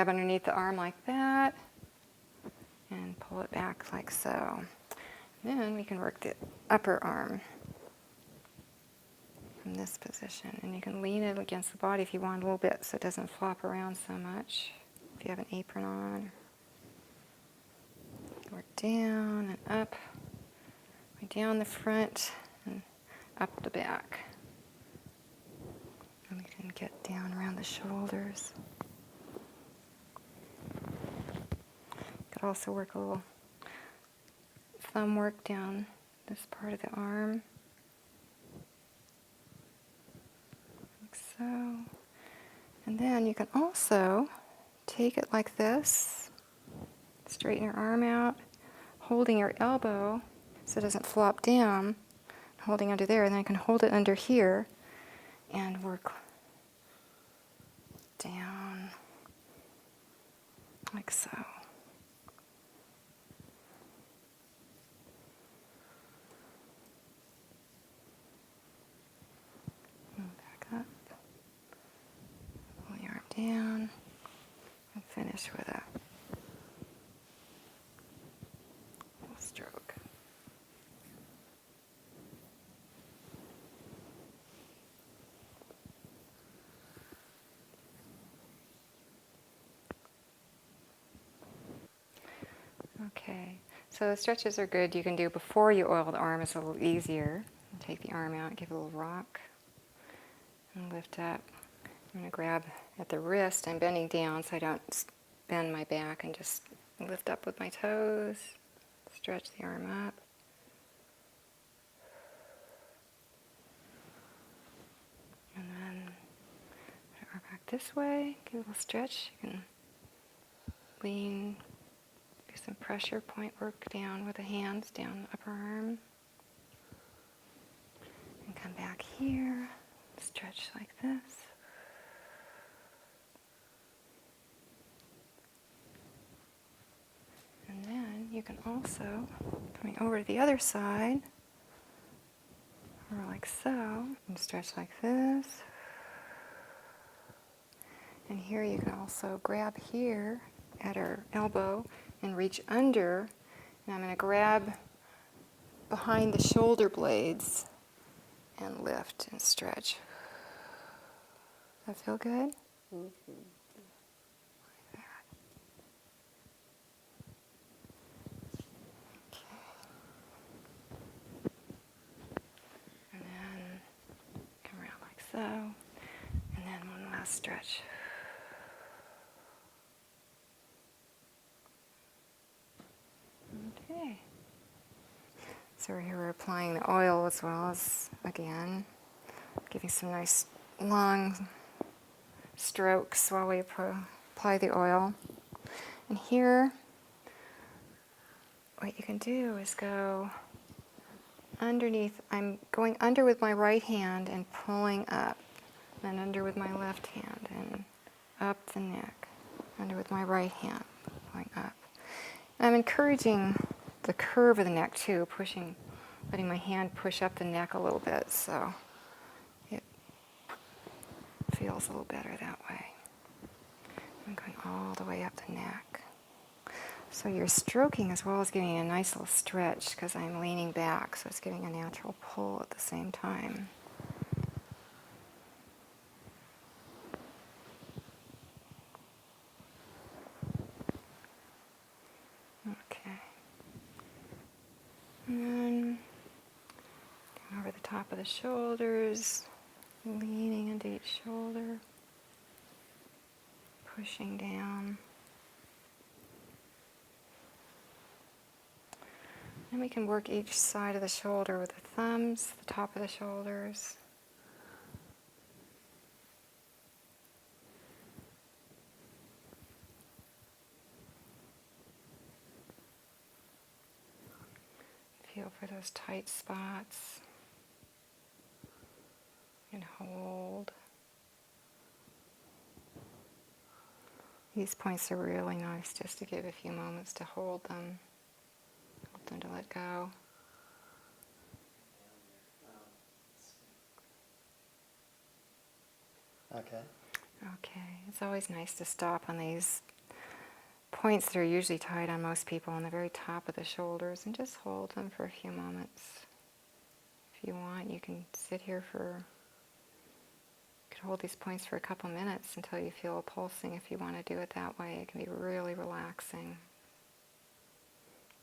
grab underneath the arm like that and pull it back like so. Then we can work the upper arm from this position. And you can lean it against the body if you want a little bit so it doesn't flop around so much. If you have an apron on. Work down and up. Down the front and up the back. And we can get down around the shoulders. Could also work a little thumb work down this part of the arm. Like so. And then you can also take it like this. Straighten your arm out, holding your elbow so it doesn't flop down, holding under there, and then I can hold it under here and work down like so. And back up, pull your arm down, and finish with a little stroke. Okay, so the stretches are good. You can do before you oil the arm. It's a little easier. Take the arm out, give it a little rock, and lift up. I'm going to grab at the wrist. I'm bending down so I don't bend my back, and just lift up with my toes. Stretch the arm up. And then put our back this way. Give it a little stretch. You can lean. Do some pressure point work down with the hands, down the upper arm. And come back here, stretch like this. And then you can also, coming over to the other side, or like so, and stretch like this. And here you can also grab here at our elbow and reach under, and I'm going to grab behind the shoulder blades and lift and stretch. Does that feel good? Mm-hmm. Like that. Okay. And then come around like so, and then one last stretch. Okay. So here we're applying the oil as well as, again, giving some nice long strokes while we apply the oil. And here, what you can do is go underneath. I'm going under with my right hand and pulling up, then under with my left hand and up the neck, under with my right hand, pulling up. And I'm encouraging the curve of the neck too, pushing, letting my hand push up the neck a little bit so it feels a little better that way. I'm going all the way up the neck. So you're stroking as well as giving a nice little stretch because I'm leaning back, so it's giving a natural pull at the same time. Okay. And then over the top of the shoulders, leaning into each shoulder, pushing down. And we can work each side of the shoulder with the thumbs, the top of the shoulders. Feel for those tight spots. And hold. These points are really nice just to give a few moments to hold them. Hold them to let go. Okay. Okay, it's always nice to stop on these points that are usually tight on most people on the very top of the shoulders, and just hold them for a few moments. If you want, you can sit here for, you could hold these points for a couple minutes until you feel a pulsing if you want to do it that way. It can be really relaxing.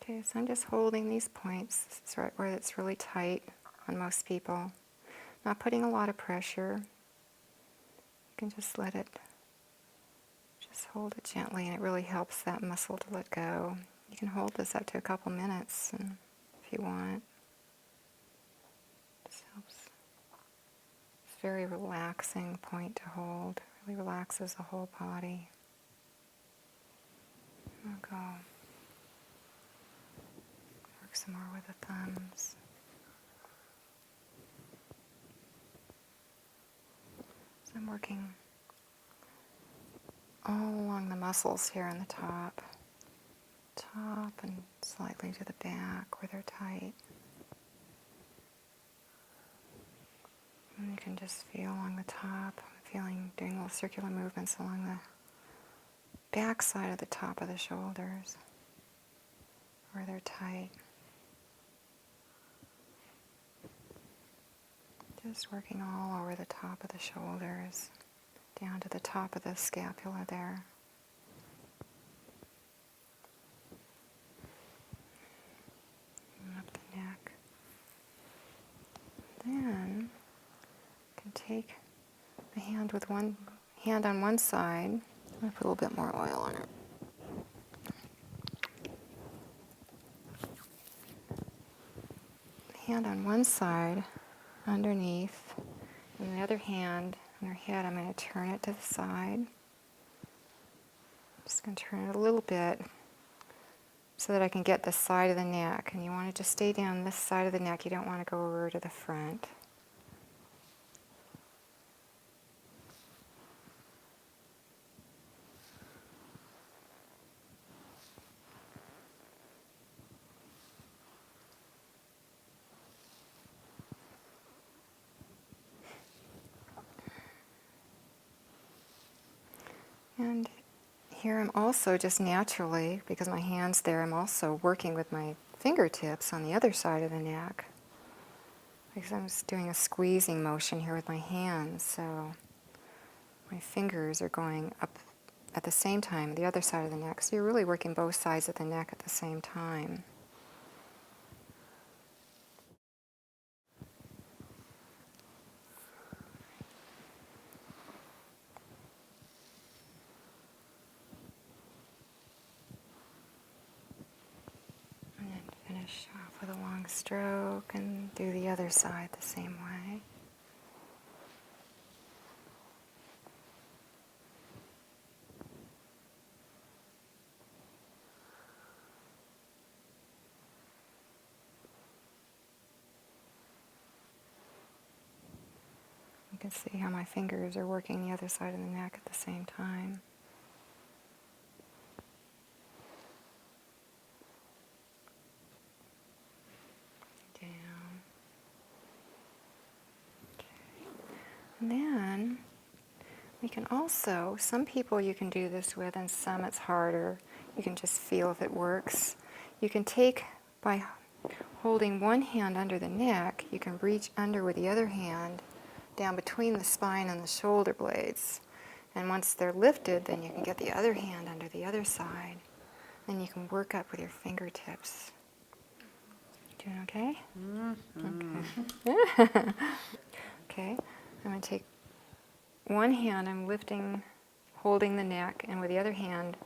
Okay, so I'm just holding these points. This is right where it's really tight on most people. Not putting a lot of pressure. You can just let it, just hold it gently, and it really helps that muscle to let go. You can hold this up to a couple minutes and if you want. This helps. It's a very relaxing point to hold. It really relaxes the whole body. I'll go. Work some more with the thumbs. So I'm working all along the muscles here on the top and slightly to the back where they're tight. And you can just feel along the top, doing little circular movements along the back side of the top of the shoulders where they're tight. Just working all over the top of the shoulders, down to the top of the scapula there. And up the neck. Then you can take the hand with one hand on one side. I'm going to put a little bit more oil on it. Hand on one side, underneath, and the other hand on her head, I'm going to turn it to the side. Just going to turn it a little bit so that I can get the side of the neck. And you want to just stay down this side of the neck. You don't want to go over to the front. And here I'm also just naturally, because my hand's there, I'm also working with my fingertips on the other side of the neck. Because I'm just doing a squeezing motion here with my hands, so my fingers are going up at the same time, the other side of the neck. So you're really working both sides of the neck at the same time. And then finish off with a long stroke and do the other side the same way. You can see how my fingers are working the other side of the neck at the same time. Down. Okay. And then we can also, some people you can do this with and some it's harder. You can just feel if it works. You can take, by holding one hand under the neck, you can reach under with the other hand down between the spine and the shoulder blades. And once they're lifted, then you can get the other hand under the other side. Then you can work up with your fingertips. Doing okay? Mm-hmm. Okay. Okay. I'm going to take one hand, I'm lifting, holding the neck, and with the other hand,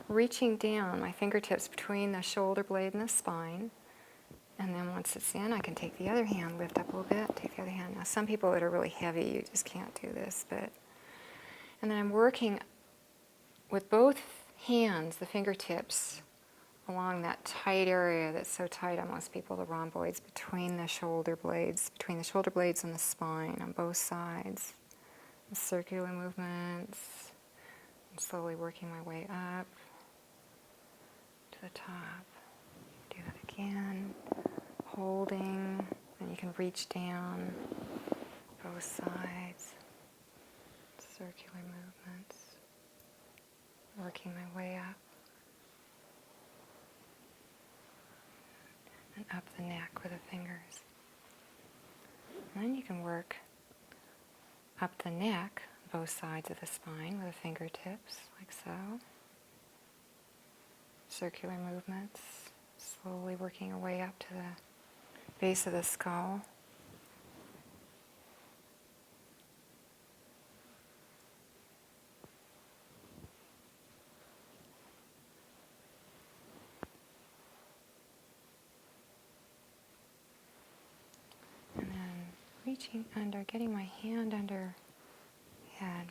reaching down my fingertips between the shoulder blade and the spine. And then once it's in, I can take the other hand, lift up a little bit, take the other hand. Now some people that are really heavy, you just can't do this, and then I'm working with both hands, the fingertips, along that tight area that's so tight on most people, the rhomboids, between the shoulder blades and the spine on both sides. The circular movements. I'm slowly working my way up to the top. Do that again. Holding, and you can reach down both sides. Circular movements. Working my way up. and up the neck with the fingers. And then you can work up the neck, both sides of the spine with the fingertips, like so. Circular movements, slowly working your way up to the base of the skull. And then reaching under, getting my hand under head.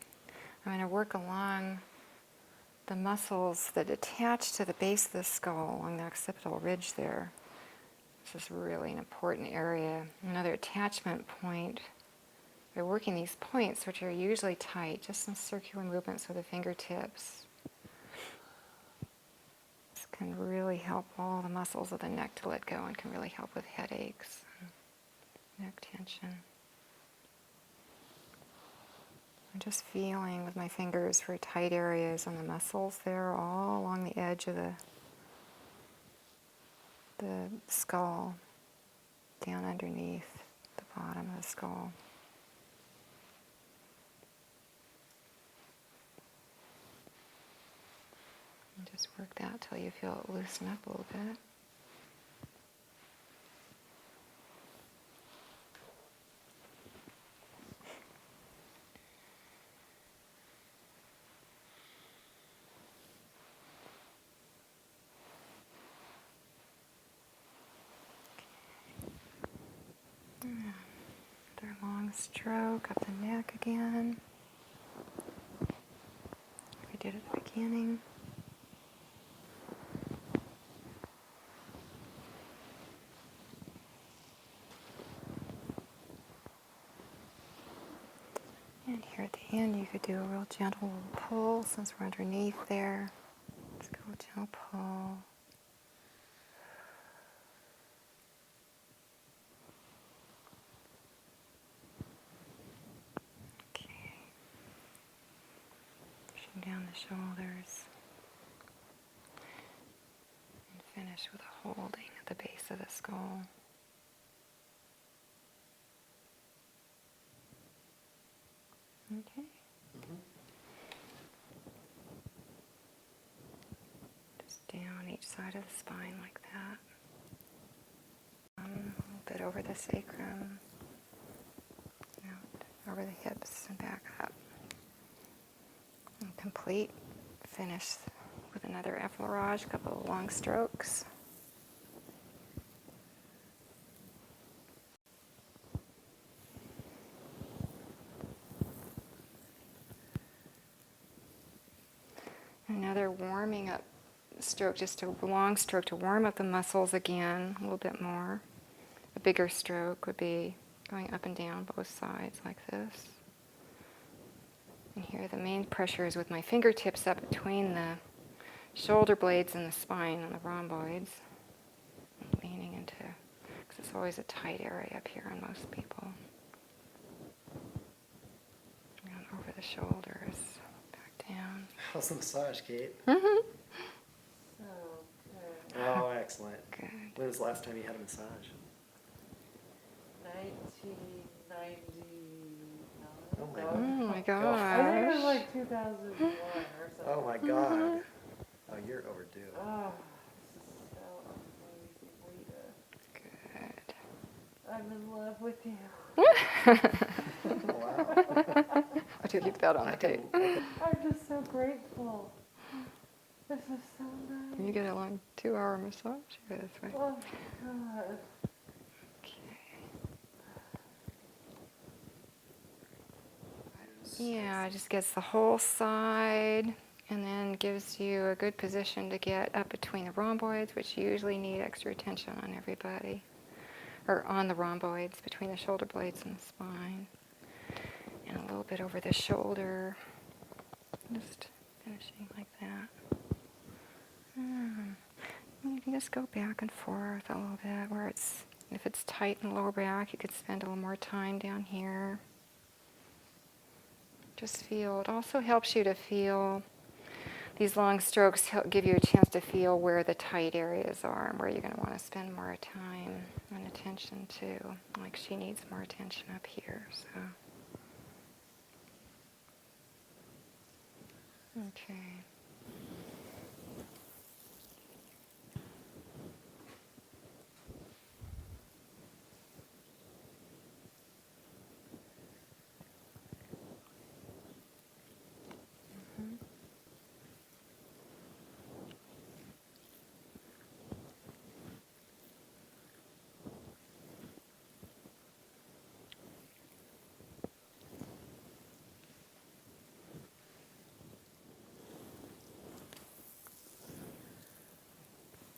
I'm going to work along the muscles that attach to the base of the skull, along the occipital ridge there. This is really an important area. Another attachment point. By working these points, which are usually tight, just some circular movements with the fingertips, this can really help all the muscles of the neck to let go and can really help with headaches and neck tension. I'm just feeling with my fingers for tight areas on the muscles there, all along the edge of the skull, down underneath the bottom of the skull. And just work that till you feel it loosen up a little bit. Another long stroke up the neck again. We did at the beginning. And here at the end, you could do a real gentle pull since we're underneath there. Let's go gentle pull. Okay. Pushing down the shoulders. And finish with a holding at the base of the skull. Okay. Just down each side of the spine like that. A little bit over the sacrum. Out over the hips and back up. And complete. Finish with another effleurage, a couple of long strokes. Another warming up stroke, just a long stroke to warm up the muscles again a little bit more. A bigger stroke would be going up and down both sides like this. And here the main pressure is with my fingertips up between the shoulder blades and the spine on the rhomboids. I'm leaning into, because it's always a tight area up here on most people. And over the shoulders. Down. How's the massage, Kate? Mm-hmm. So good. Oh, excellent. Good. When was the last time you had a massage? 1999. Oh my Oh my I gosh. think it was like 2001 or something. Oh my God. Oh, you're overdue. Oh, this is so amazing, Lita. Good. I'm in love with you. Wow. I do keep that on the tape. I'm just so grateful. This is so nice. You get a long 2-hour massage? Go this way. Oh my God. Yeah, it just gets the whole side and then gives you a good position to get up between the rhomboids, which usually need extra attention on everybody. Or on the rhomboids, between the shoulder blades and the spine. And a little bit over the shoulder. Just finishing like that. You can just go back and forth a little bit where it's, if it's tight in the lower back, you could spend a little more time down here. Just feel, it also helps you to feel these long strokes give you a chance to feel where the tight areas are and where you're going to want to spend more time and attention to. Like she needs more attention up here, so. Okay.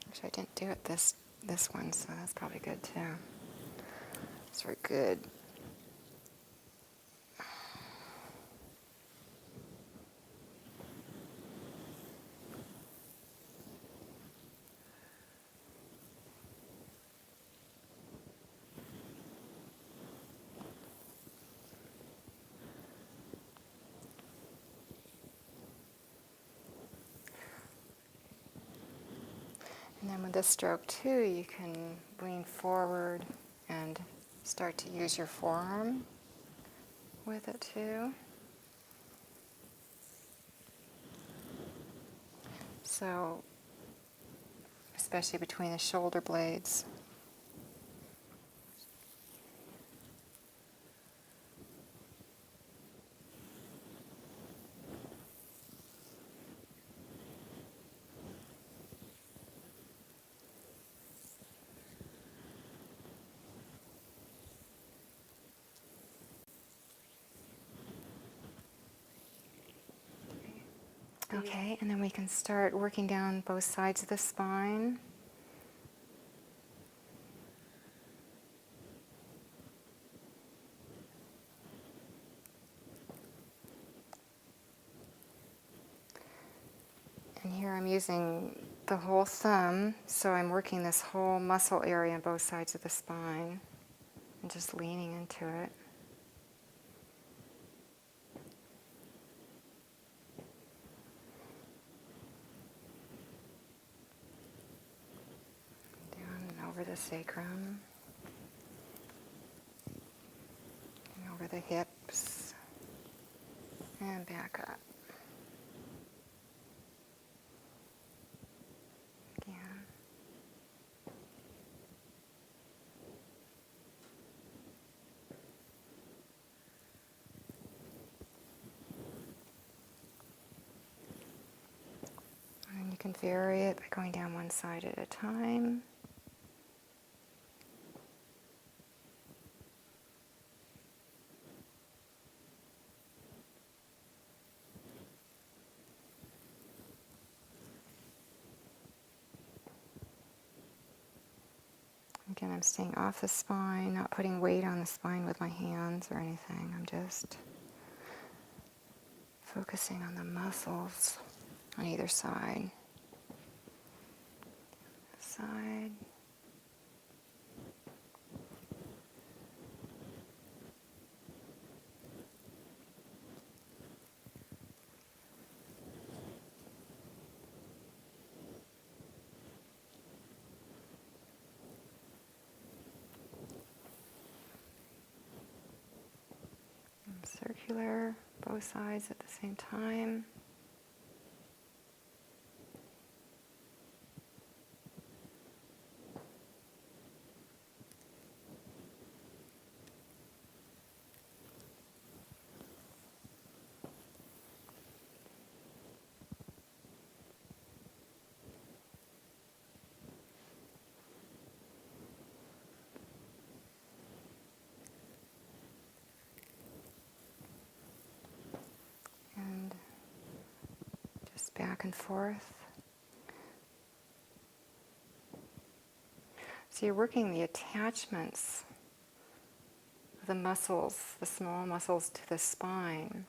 Actually, I didn't do it this one, so that's probably good too. It's very good. And then with this stroke too, you can lean forward and start to use your forearm with it too. So, especially between the shoulder blades. Okay, and then we can start working down both sides of the spine. And here I'm using the whole thumb, so I'm working this whole muscle area on both sides of the spine and just leaning into it. Down and over the sacrum, and over the hips, and back up. Again. And you can vary it by going down one side at a time. Again, I'm staying off the spine, not putting weight on the spine with my hands or anything. I'm just focusing on the muscles on either side. Side. And circular, both sides at the same time. And just back and forth. So you're working the attachments of the muscles, the small muscles to the spine.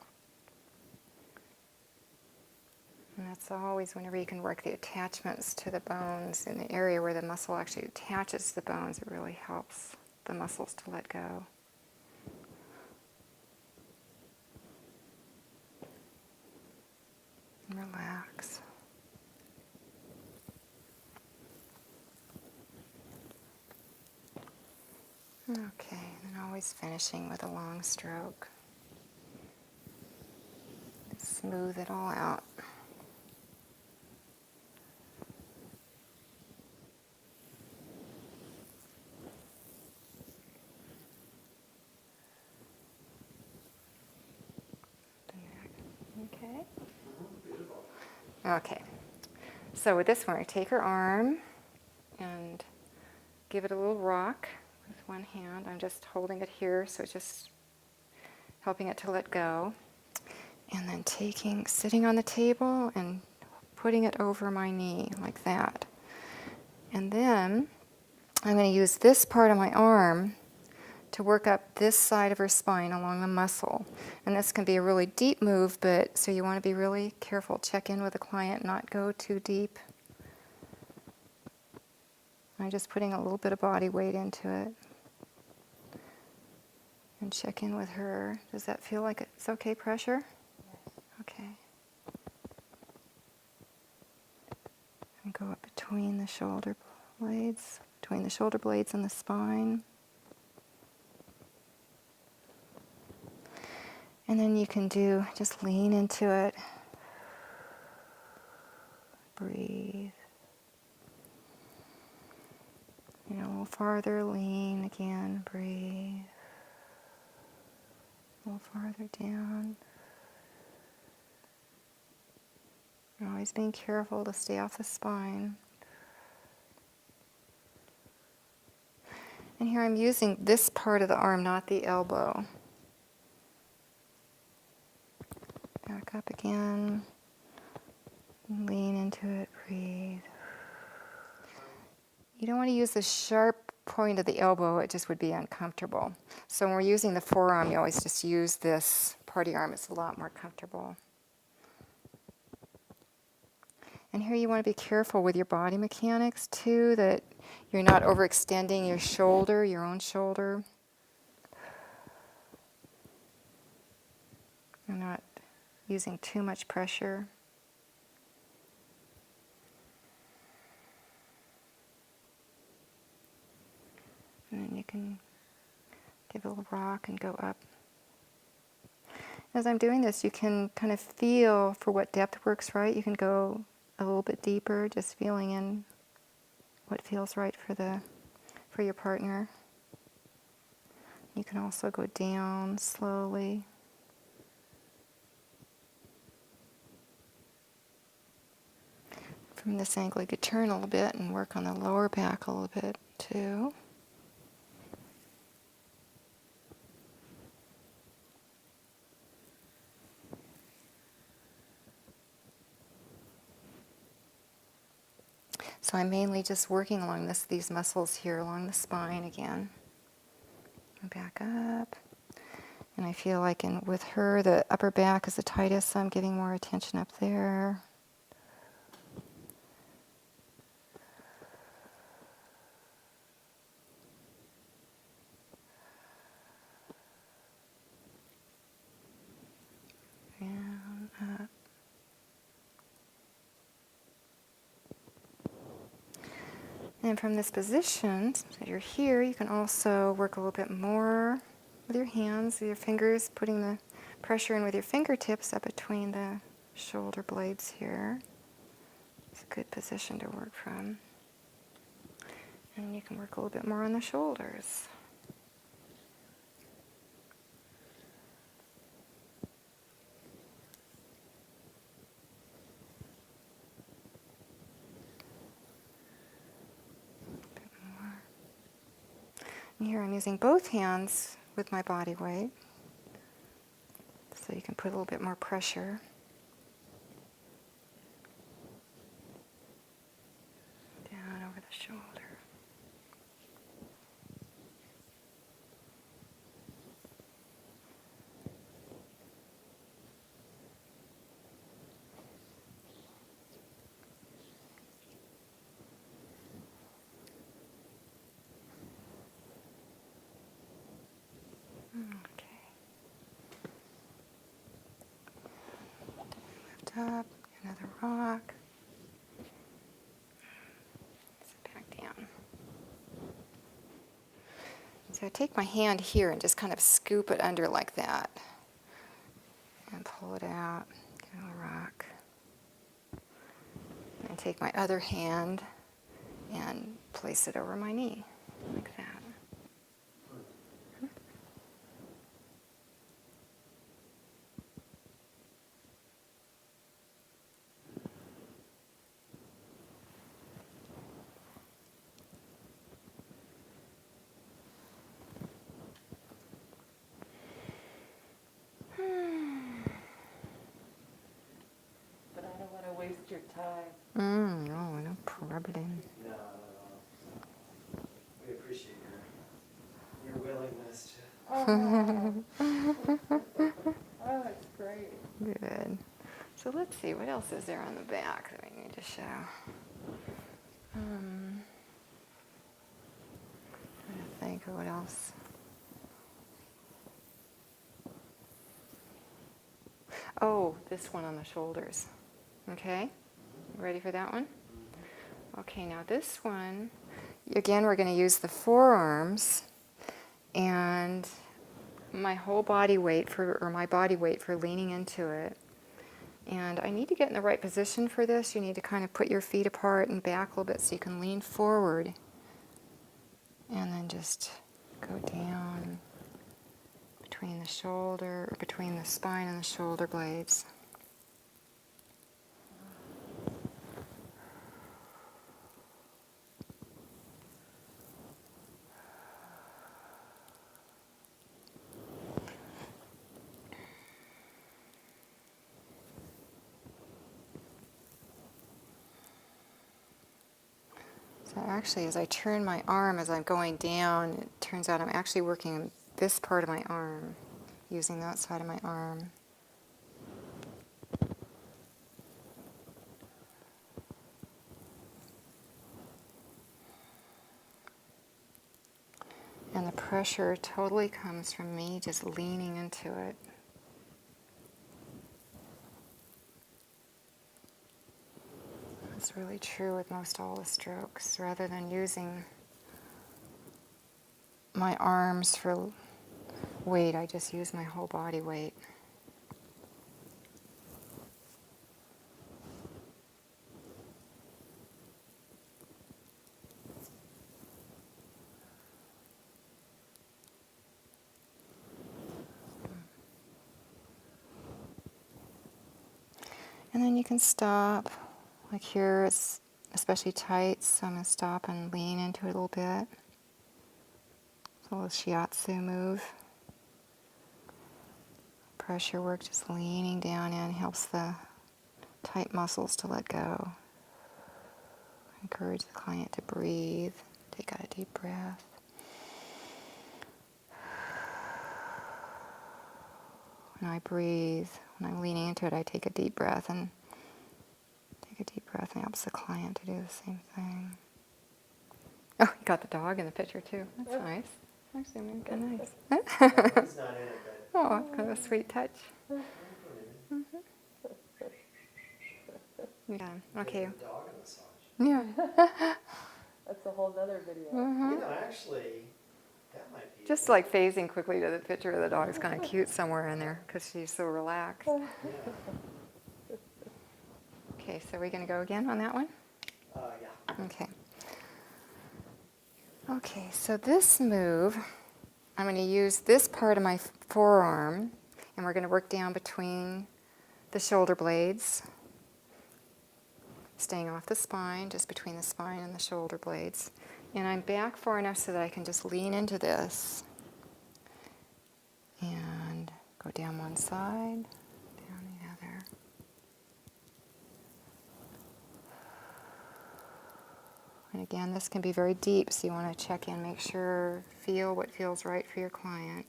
And that's always whenever you can work the attachments to the bones in the area where the muscle actually attaches to the bones, it really helps the muscles to let go. And relax. Okay, and always finishing with a long stroke. Smooth it all out. Okay. Okay. So with this one, I take her arm and give it a little rock with one hand. I'm just holding it here, so it's just helping it to let go. And then sitting on the table and putting it over my knee like that. And then I'm going to use this part of my arm to work up this side of her spine along the muscle. And this can be a really deep move, but so you want to be really careful. Check in with the client, not go too deep. I'm just putting a little bit of body weight into it. And check in with her. Does that feel like it's okay pressure? Yes. Okay. And go up between the shoulder blades, and the spine. And then you can just lean into it. Breathe. A little farther, lean again, breathe. A little farther down. And always being careful to stay off the spine. And here I'm using this part of the arm, not the elbow. Back up again. Lean into it, breathe. You don't want to use the sharp point of the elbow, it just would be uncomfortable. So when we're using the forearm, you always just use this part of your arm, it's a lot more comfortable. And here you want to be careful with your body mechanics too, that you're not overextending your shoulder, your own shoulder. You're not using too much pressure. And then you can give a little rock and go up. As I'm doing this, you can kind of feel for what depth works right. You can go a little bit deeper, just feeling in what feels right for your partner. You can also go down slowly. From this angle, you could turn a little bit and work on the lower back a little bit too. So I'm mainly just working along these muscles here, along the spine again. And back up. And I feel like with her, the upper back is the tightest, so I'm giving more attention up there. Down, up. And from this position, so you're here, you can also work a little bit more with your hands, with your fingers, putting the pressure in with your fingertips up between the shoulder blades here. It's a good position to work from. And you can work a little bit more on the shoulders. And here I'm using both hands with my body weight, so you can put a little bit more pressure. Down over the shoulder. Okay. Lift up, another rock. Sit back down. So I take my hand here and just kind of scoop it under like that. And pull it out, give it a rock. And take my other hand and place it over my knee, like that. But I don't want to waste your time. No, no problem. No, not at all. We appreciate your willingness to. Oh, it's great. Good. So let's see, what else is there on the back that we need to show? Trying to think of what else. Oh, this one on the shoulders. Okay, ready for that one? Okay, now this one, again, we're going to use the forearms and my whole body weight for, or my body weight for leaning into it. And I need to get in the right position for this. You need to kind of put your feet apart and back a little bit so you can lean forward. And then just go down between the shoulder, or between the spine and the shoulder blades. So actually, as I turn my arm, as I'm going down, it turns out I'm actually working this part of my arm, using that side of my arm. And the pressure totally comes from me just leaning into it. It's really true with most all the strokes. Rather than using my arms for weight, I just use my whole body weight. And then you can stop. Like here, it's especially tight, so I'm going to stop and lean into it a little bit. It's a little shiatsu move. Pressure work, just leaning down in, helps the tight muscles to let go. Encourage the client to breathe. Take out a deep breath. When I breathe, when I'm leaning into it, I take a deep breath and it helps the client to do the same thing. Oh, you got the dog in the picture too. That's nice. Actually, kind of nice. He's not in it, but. Oh, kind of a sweet touch. Yeah. Okay. The dog and massage. Yeah. That's a whole nother video. You know, actually, that might be. Just like phasing quickly to the picture of the dog is kind of cute somewhere in there because she's so relaxed. Yeah. Okay, so we're going to go again on that one? Yeah. Okay. Okay, so this move, I'm going to use this part of my forearm, and we're going to work down between the shoulder blades, staying off the spine, just between the spine and the shoulder blades. And I'm back far enough so that I can just lean into this and go down one side, down the other. And again, this can be very deep, so you want to check in, make sure, feel what feels right for your client.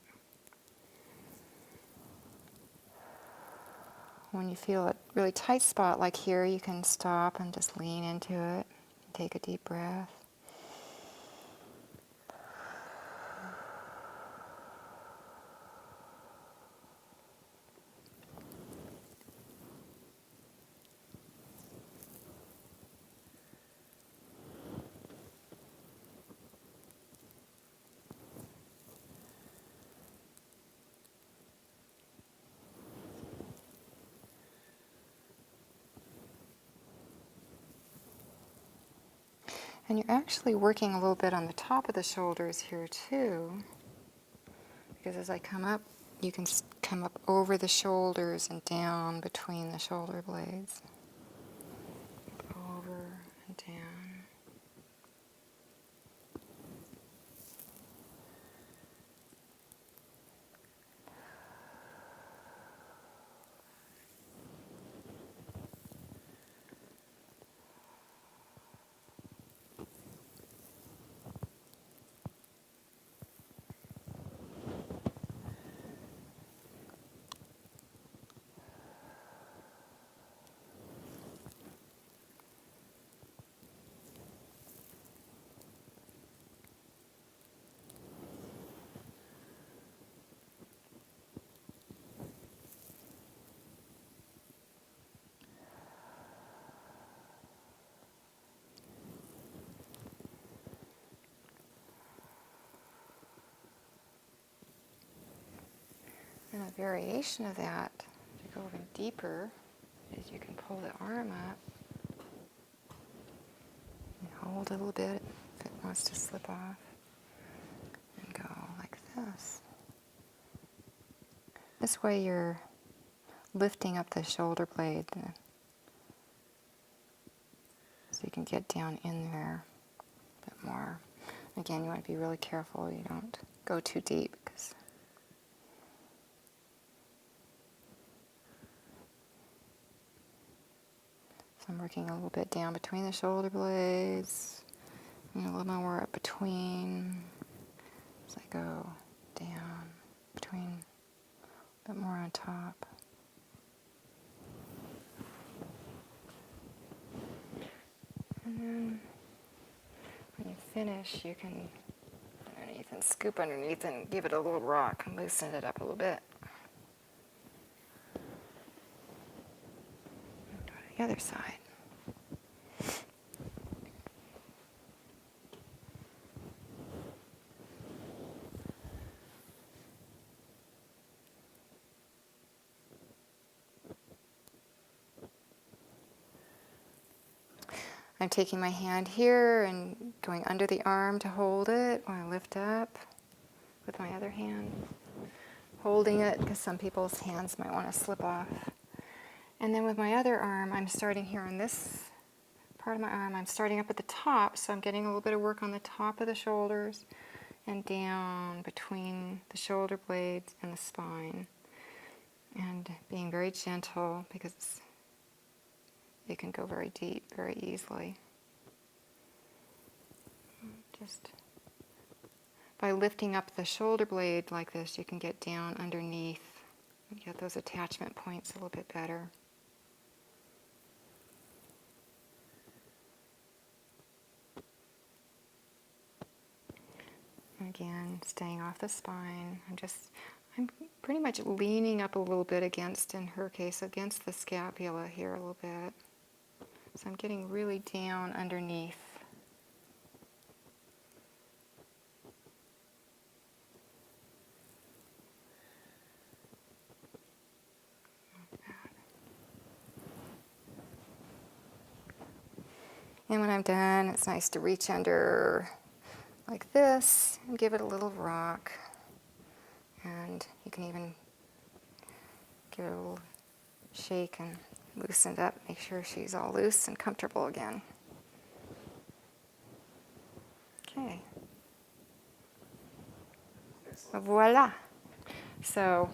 When you feel a really tight spot like here, you can stop and just lean into it. Take a deep breath. And you're actually working a little bit on the top of the shoulders here too, because as I come up, you can come up over the shoulders and down between the shoulder blades. Over and down. And a variation of that, to go even deeper, is you can pull the arm up and hold a little bit if it wants to slip off, and go like this. This way you're lifting up the shoulder blade so you can get down in there a bit more. Again, you want to be really careful you don't go too deep, because so I'm working a little bit down between the shoulder blades, and a little more up between as I go down between, a bit more on top. And then when you finish, you can underneath and scoop underneath and give it a little rock and loosen it up a little bit. And go to the other side. I'm taking my hand here and going under the arm to hold it when I lift up with my other hand. Holding it because some people's hands might want to slip off. And then with my other arm, I'm starting here on this part of my arm. I'm starting up at the top, so I'm getting a little bit of work on the top of the shoulders and down between the shoulder blades and the spine. And being very gentle because it can go very deep very easily. Just by lifting up the shoulder blade like this, you can get down underneath and get those attachment points a little bit better. Again, staying off the spine. I'm pretty much leaning up a little bit against, in her case, against the scapula here a little bit. So I'm getting really down underneath. And when I'm done, it's nice to reach under like this and give it a little rock. And you can even give it a little shake and loosen it up, make sure she's all loose and comfortable again. Okay. Voila. So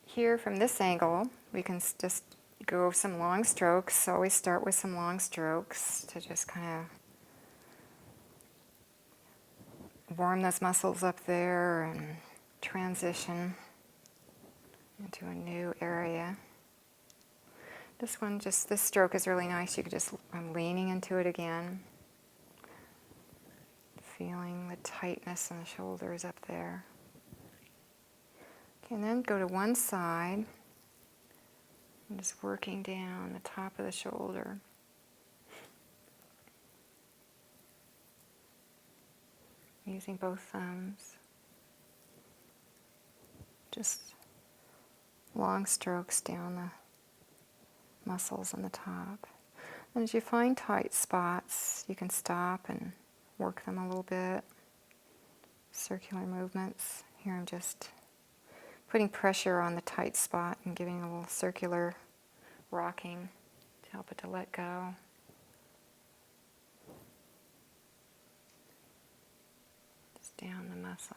here from this angle, we can just go some long strokes. So always start with some long strokes to just kind of warm those muscles up there and transition into a new area. This stroke is really nice. You could I'm leaning into it again. Feeling the tightness in the shoulders up there. Okay, and then go to one side. And just working down the top of the shoulder. Using both thumbs. Just long strokes down the muscles on the top. And as you find tight spots, you can stop and work them a little bit. Circular movements. Here I'm just putting pressure on the tight spot and giving a little circular rocking to help it to let go. Just down the muscle.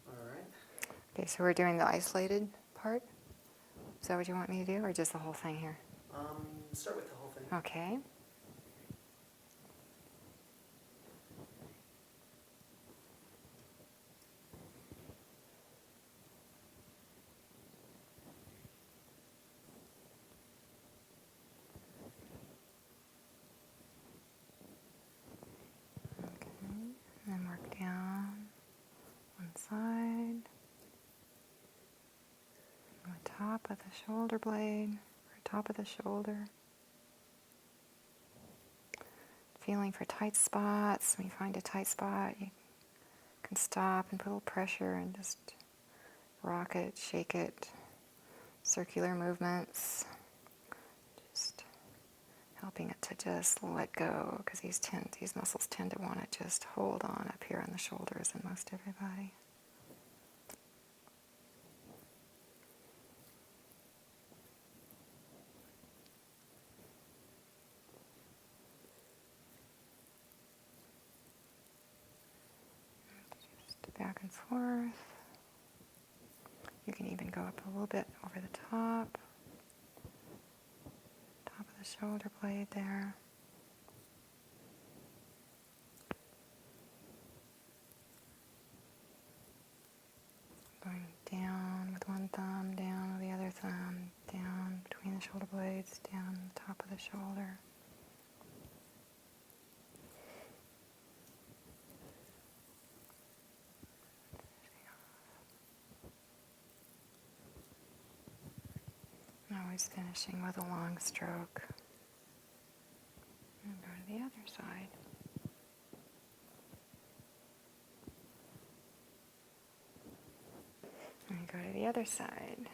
All right. Okay, so we're doing the isolated part? Is that what you want me to do, or just the whole thing here? Start with the whole thing. Okay. And then work down one side, on the top of the shoulder blade, or top of the shoulder. Feeling for tight spots. When you find a tight spot, you can stop and put a little pressure and just rock it, shake it. Circular movements. Just helping it to just let go, because these muscles tend to want to just hold on up here on the shoulders in most everybody. Just back and forth. You can even go up a little bit over the top of the shoulder blade there. Going down with one thumb, down with the other thumb, down between the shoulder blades, down the top of the shoulder. And always finishing with a long stroke. And go to the other side. And go to the other side.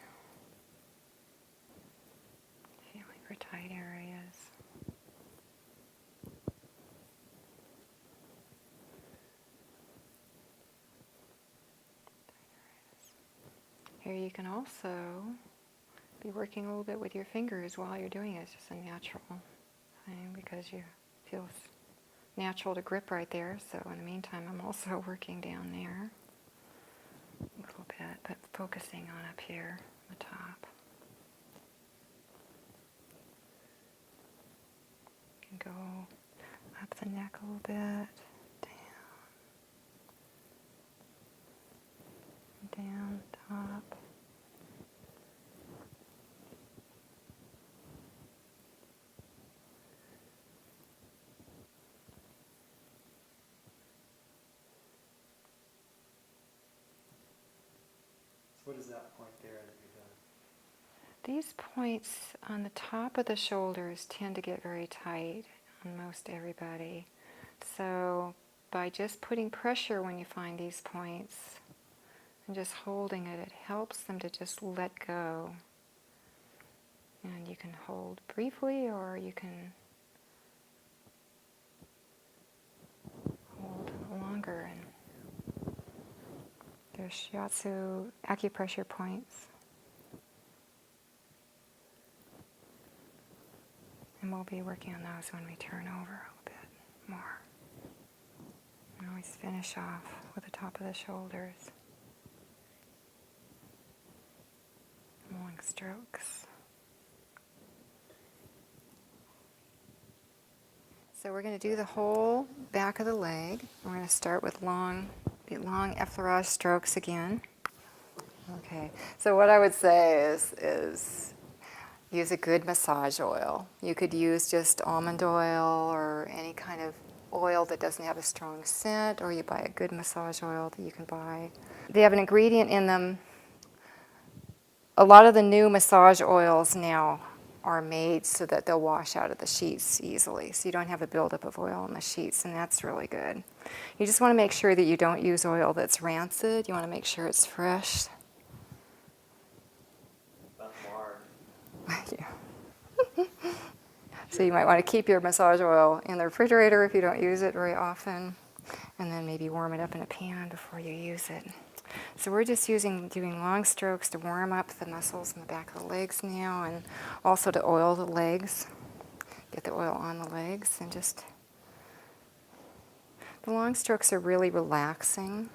Feeling for tight areas. Here you can also be working a little bit with your fingers while you're doing it. It's just a natural thing because you feel natural to grip right there. So in the meantime, I'm also working down there a little bit, but focusing on up here, the top. You can go up the neck a little bit, down the top. What is that point there that you've done? These points on the top of the shoulders tend to get very tight on most everybody. So by just putting pressure when you find these points and just holding it, it helps them to just let go. And you can hold briefly, or you can hold longer. And there's shiatsu acupressure points. And we'll be working on those when we turn over a little bit more. And always finish off with the top of the shoulders. Long strokes. So we're going to do the whole back of the leg. We're going to start with long effleurage strokes again. Okay, so what I would say is use a good massage oil. You could use just almond oil or any kind of oil that doesn't have a strong scent, or you buy a good massage oil that you can buy. They have an ingredient in them. A lot of the new massage oils now are made so that they'll wash out of the sheets easily, so you don't have a buildup of oil on the sheets, and that's really good. You just want to make sure that you don't use oil that's rancid. You want to make sure it's fresh. About marred. Yeah. So you might want to keep your massage oil in the refrigerator if you don't use it very often, and then maybe warm it up in a pan before you use it. So we're just doing long strokes to warm up the muscles in the back of the legs now, and also to oil the legs. Get the oil on the legs, and just, the long strokes are really relaxing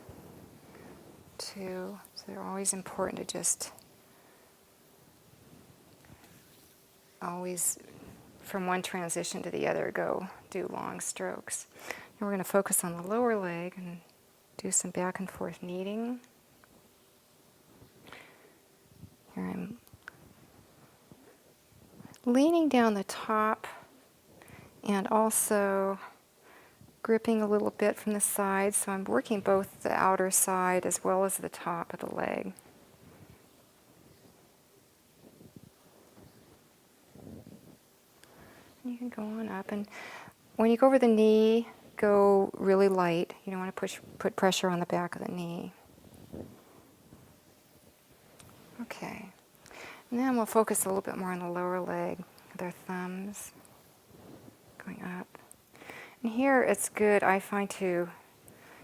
too. So they're always important to just always, from one transition to the other, go do long strokes. And we're going to focus on the lower leg and do some back and forth kneading. Here I'm leaning down the top and also gripping a little bit from the side, so I'm working both the outer side as well as the top of the leg. You can go on up, and when you go over the knee, go really light. You don't want to put pressure on the back of the knee. Okay. And then we'll focus a little bit more on the lower leg with our thumbs going up. And here it's good, I find, to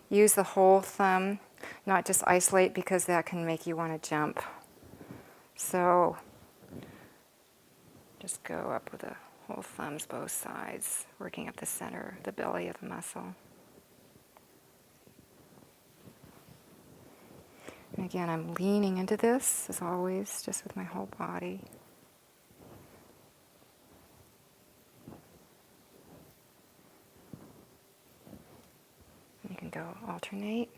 use the whole thumb, not just isolate, because that can make you want to jump. So just go up with the whole thumbs, both sides, working up the center, the belly of the muscle. And again, I'm leaning into this, as always, just with my whole body. You can go alternate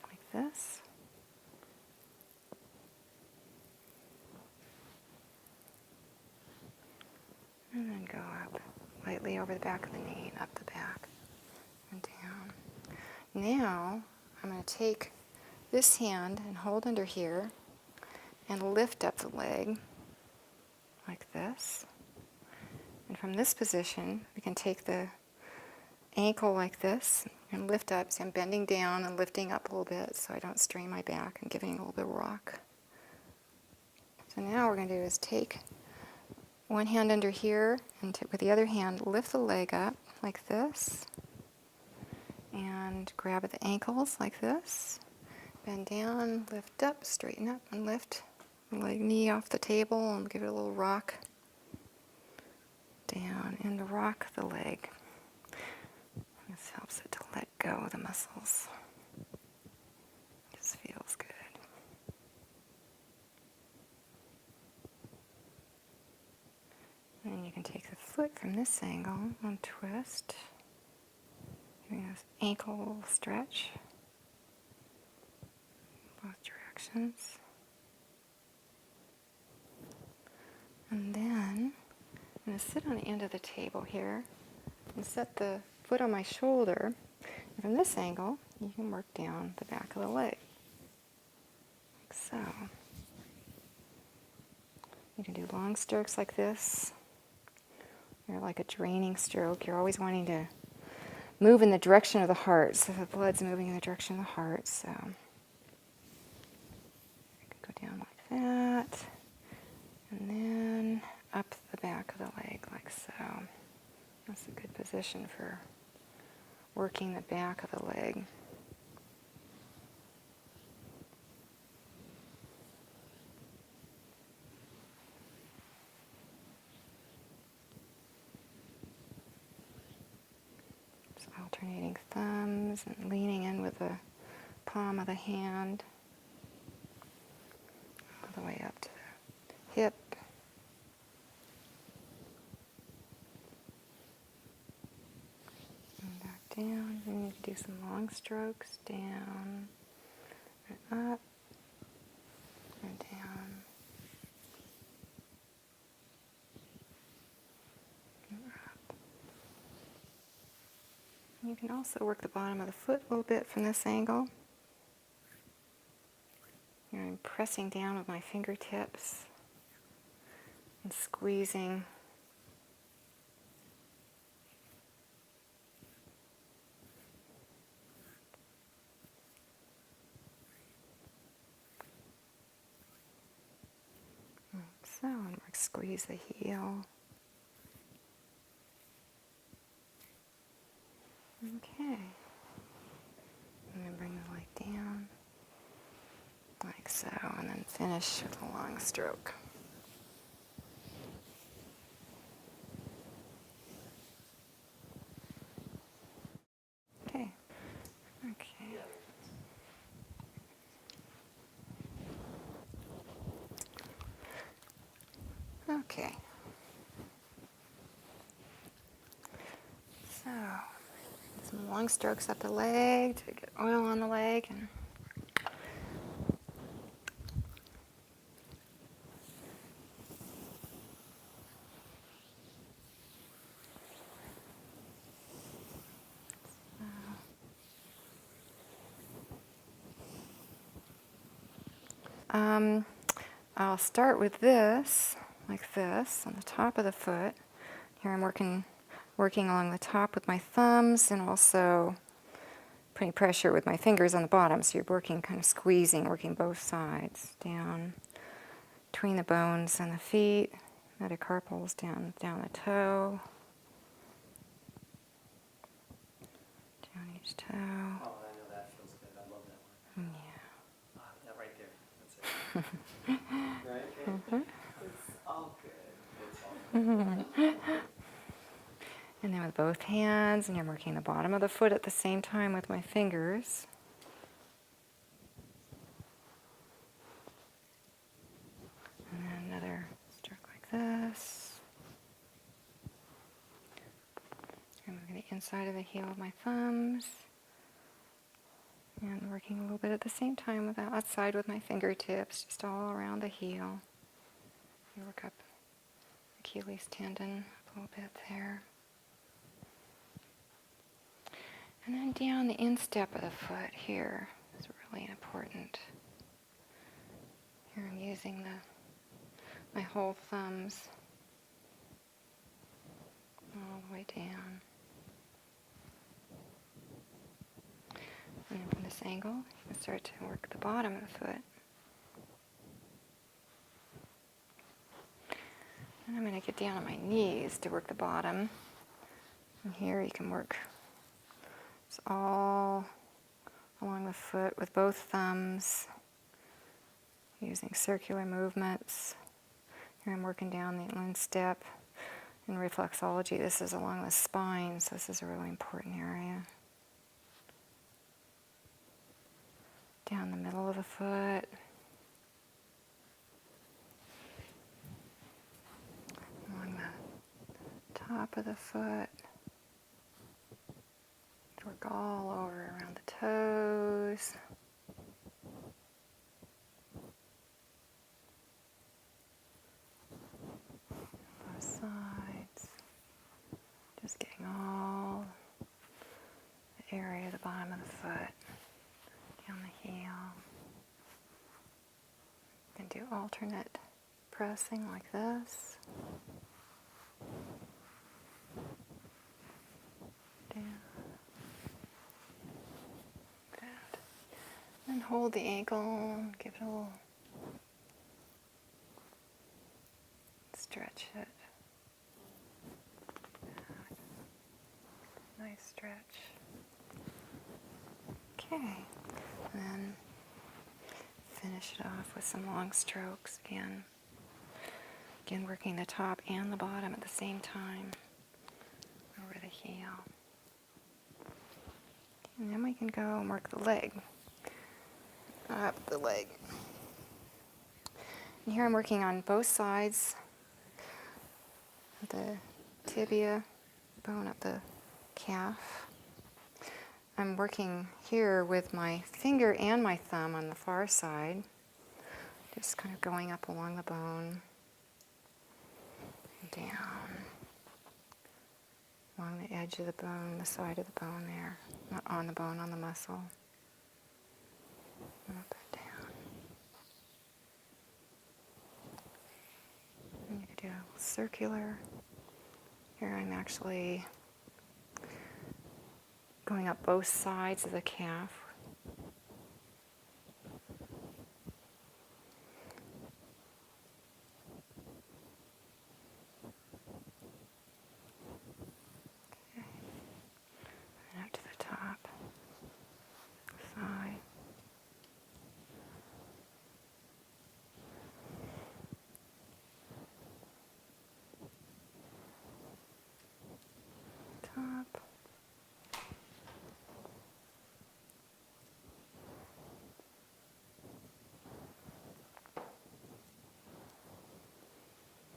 like this. And then go up lightly over the back of the knee and up the back and down. Now I'm going to take this hand and hold under here and lift up the leg like this. And from this position, we can take the ankle like this and lift up. So I'm bending down and lifting up a little bit so I don't strain my back and giving a little bit of rock. So now what we're going to do is take one hand under here and with the other hand lift the leg up like this and grab at the ankles like this. Bend down, lift up, straighten up and lift the leg, knee off the table, and give it a little rock down and rock the leg. This helps it to let go of the muscles. Just feels good. And you can take the foot from this angle and twist. Doing this ankle stretch. Both directions. And then I'm going to sit on the end of the table here and set the foot on my shoulder. And from this angle, you can work down the back of the leg, like so. You can do long strokes like this. You're like a draining stroke. You're always wanting to move in the direction of the heart, so the blood's moving in the direction of the heart. So you can go down like that, and then up the back of the leg like so. That's a good position for working the back of the leg. Just alternating thumbs and leaning in with the palm of the hand all the way up to the hip. And back down. And you can do some long strokes down and up and down. And up. You can also work the bottom of the foot a little bit from this angle. I'm pressing down with my fingertips and squeezing. Like so, and squeeze the heel. Okay. And then bring the leg down, like so, and then finish with a long stroke. Okay. Okay. Okay. So, some long strokes up the leg to get oil on the leg and I'll start with this, like this, on the top of the foot. Here I'm working along the top with my thumbs and also putting pressure with my fingers on the bottom. So you're working, kind of squeezing, working both sides down between the bones and the feet, metacarpals down the toe, down each toe. Oh, I know that feels good. I love that one. Yeah. That right there. That's it. Right? It's all good. It's all good. And then with both hands, and you're working the bottom of the foot at the same time with my fingers. And then another stroke like this. I'm moving the inside of the heel of my thumbs. And working a little bit at the same time with the outside with my fingertips, just all around the heel. You work up Achilles tendon a little bit there. And then down the instep of the foot here is really important. Here I'm using my whole thumbs all the way down. And then from this angle, you can start to work the bottom of the foot. And I'm going to get down on my knees to work the bottom. And here you can work it's all along the foot with both thumbs, using circular movements. Here I'm working down the instep. In reflexology, this is along the spine, so this is a really important area. Down the middle of the foot. Along the top of the foot. Work all over around the toes. Both sides. Just getting all the area of the bottom of the foot. Down the heel. And do alternate pressing like this. Down. That. And hold the ankle, give it a little stretch it. Nice stretch. Okay. And then finish it off with some long strokes again. Again, working the top and the bottom at the same time over the heel. And then we can go and work the leg. Up the leg. And here I'm working on both sides of the tibia, bone up the calf. I'm working here with my finger and my thumb on the far side, just kind of going up along the bone, down, along the edge of the bone, the side of the bone there, not on the bone, on the muscle, up and down. And you could do circular. Here I'm actually going up both sides of the calf. Okay. And up to the top, thigh. Top.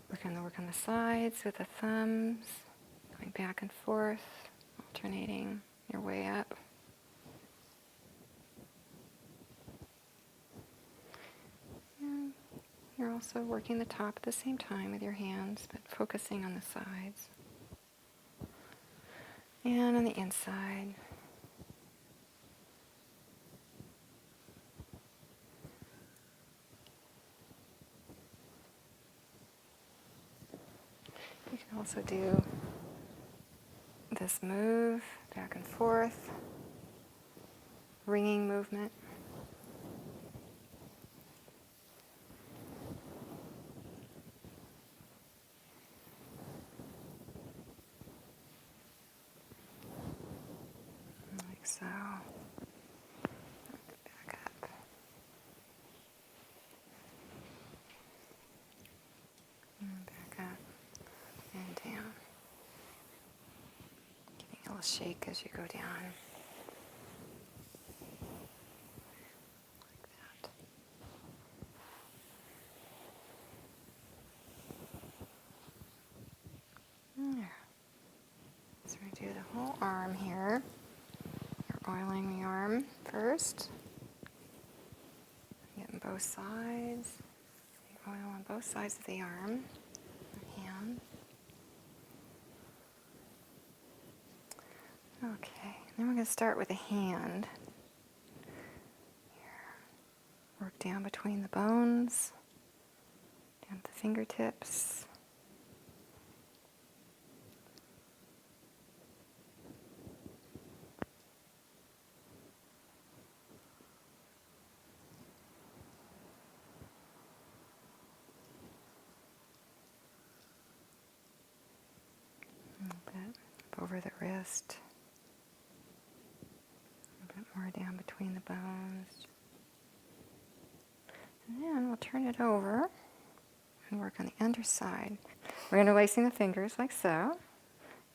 We're going to work on the sides with the thumbs, going back and forth, alternating your way up. And you're also working the top at the same time with your hands, but focusing on the sides. And on the inside. You can also do this move, back and forth, ringing movement. Like so. Back up. And back up and down. Giving a little shake as you go down. Like that. There. So we do the whole arm here. You're oiling the arm first. Getting both sides. The oil on both sides of the arm. The hand. Okay, then we're going to start with the hand. Here. Work down between the bones, down to the fingertips. A little bit up over the wrist. A bit more down between the bones. And then we'll turn it over and work on the underside. We're going to lacing the fingers like so,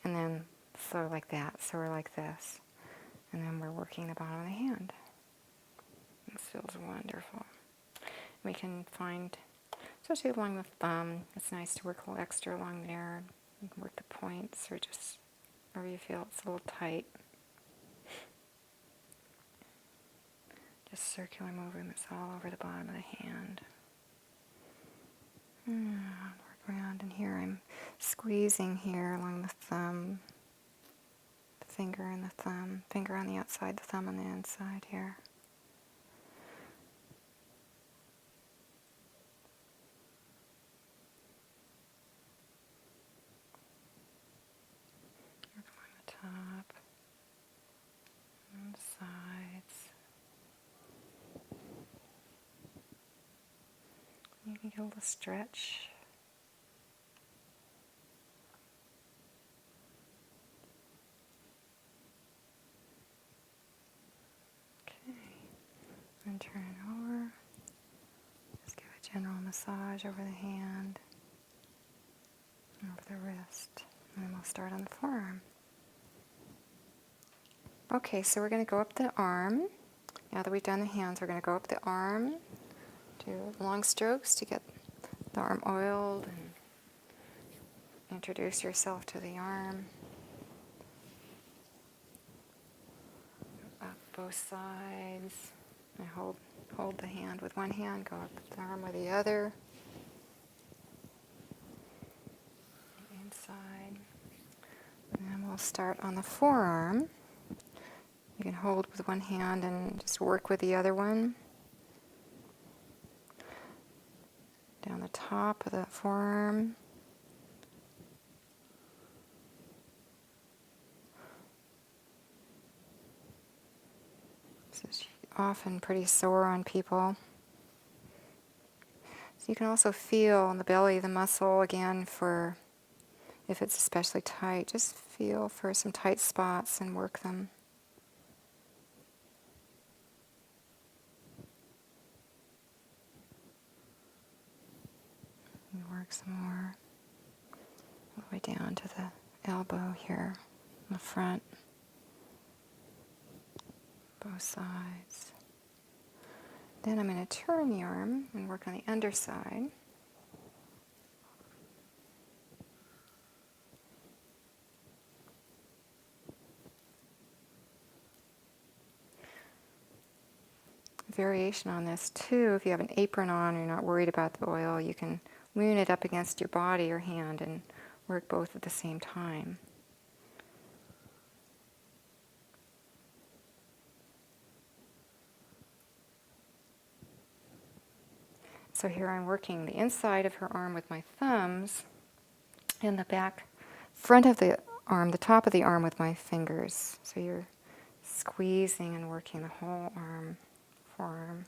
and then so like that. So we're like this. And then we're working the bottom of the hand. This feels wonderful. We can find, especially along the thumb, it's nice to work a little extra along there. You can work the points or just wherever you feel it's a little tight. Just circular movements all over the bottom of the hand. Work around, and here I'm squeezing here along the thumb, the finger and the thumb, finger on the outside, the thumb on the inside here. Work along the top, and the sides. You can get a little stretch. Okay, and turn it over. Just give a general massage over the hand, over the wrist, and then we'll start on the forearm. Okay, so we're going to go up the arm. Now that we've done the hands, we're going to go up the arm, do long strokes to get the arm oiled, and introduce yourself to the arm. Up both sides. And hold the hand with one hand, go up the arm with the other. Inside. And then we'll start on the forearm. You can hold with one hand and just work with the other one. Down the top of the forearm. This is often pretty sore on people. So you can also feel in the belly the muscle again for if it's especially tight. Just feel for some tight spots and work them. And work some more all the way down to the elbow here in the front. Both sides. Then I'm going to turn the arm and work on the underside. Variation on this too, if you have an apron on or you're not worried about the oil, you can lean it up against your body or hand and work both at the same time. So here I'm working the inside of her arm with my thumbs and the back front of the arm, the top of the arm with my fingers. So you're squeezing and working the whole arm, forearm.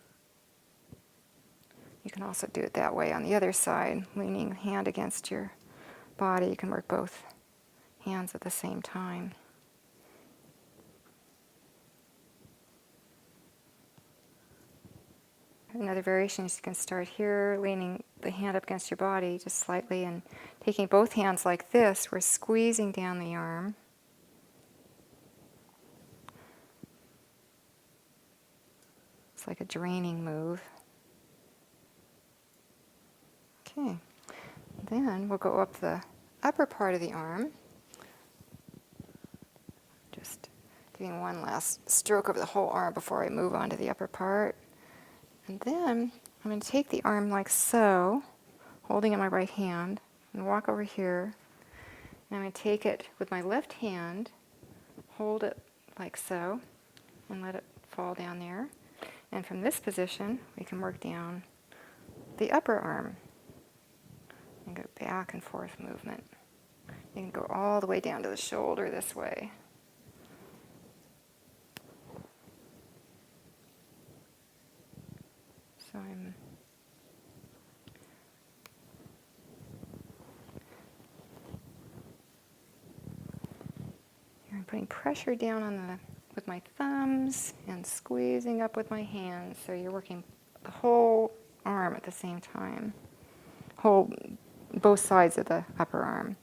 You can also do it that way on the other side, leaning the hand against your body. You can work both hands at the same time. Another variation is you can start here, leaning the hand up against your body just slightly and taking both hands like this. We're squeezing down the arm. It's like a draining move. Okay, then we'll go up the upper part of the arm. Just giving one last stroke over the whole arm before I move on to the upper part. And then I'm going to take the arm like so, holding in my right hand, and walk over here. And I'm going to take it with my left hand, hold it like so, and let it fall down there. And from this position, we can work down the upper arm. And go back and forth movement. You can go all the way down to the shoulder this way. So I'm putting pressure down on with my thumbs and squeezing up with my hands. So you're working the whole arm at the same time. Both sides of the upper arm.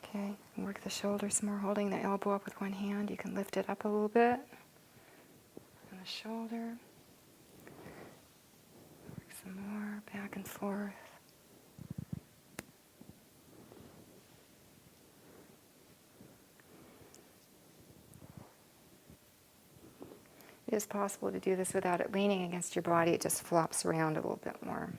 Okay, work the shoulder some more, holding the elbow up with one hand. You can lift it up a little bit. And the shoulder. Work some more, back and forth. It is possible to do this without it leaning against your body. It just flops around a little bit more.